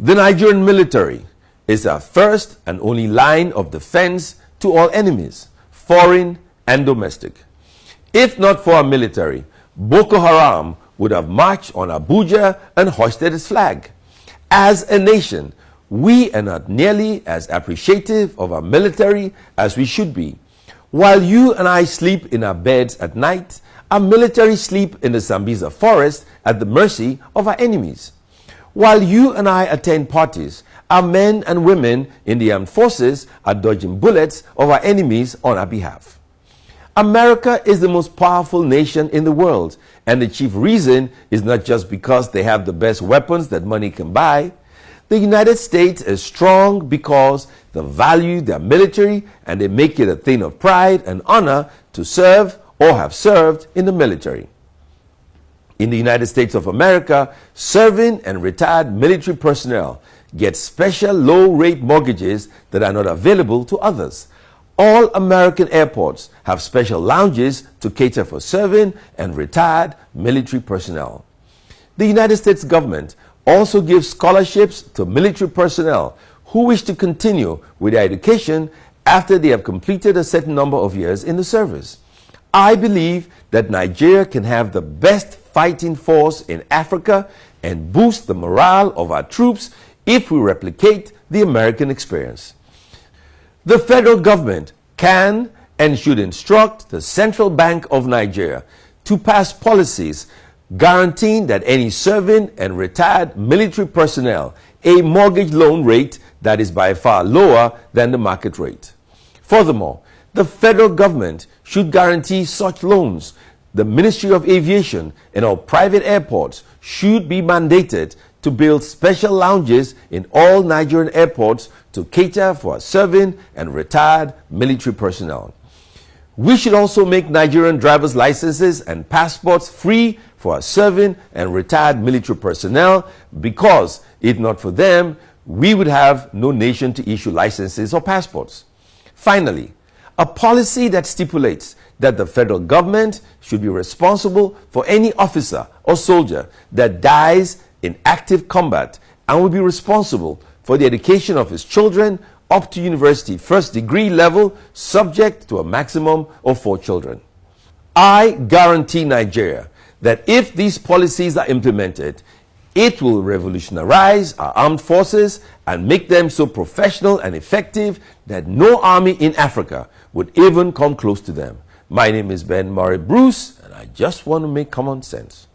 The Nigerian military is our first and only line of defense to all enemies, foreign and domestic. If not for our military, Boko Haram would have marched on Abuja and hoisted its flag. As a nation, we are not nearly as appreciative of our military as we should be. While you and I sleep in our beds at night, our military sleep in the Sambisa forest at the mercy of our enemies. While you and I attend parties, our men and women in the armed forces are dodging bullets of our enemies on our behalf. America is the most powerful nation in the world, and the chief reason is not just because they have the best weapons that money can buy. The United States is strong because they value their military and they make it a thing of pride and honor to serve or have served in the military. In the United States of America, serving and retired military personnel get special low-rate mortgages that are not available to others. All American airports have special lounges to cater for serving and retired military personnel. The United States government also gives scholarships to military personnel who wish to continue with their education after they have completed a certain number of years in the service. I believe that Nigeria can have the best fighting force in Africa and boost the morale of our troops if we replicate the American experience. The federal government can and should instruct the Central Bank of Nigeria to pass policies guaranteeing that any serving and retired military personnel a mortgage loan rate that is by far lower than the market rate. Furthermore, the federal government should guarantee such loans. The Ministry of Aviation and all private airports should be mandated to build special lounges in all Nigerian airports to cater for serving and retired military personnel. We should also make Nigerian driver's licenses and passports free for our serving and retired military personnel, because if not for them, we would have no nation to issue licenses or passports. Finally, a policy that stipulates that the federal government should be responsible for any officer or soldier that dies in active combat and will be responsible for the education of his children up to university first degree level, subject to a maximum of 4 children. I guarantee Nigeria that if these policies are implemented, it will revolutionize our armed forces and make them so professional and effective that no army in Africa would even come close to them. My name is Ben Murray Bruce, and I just want to make common sense.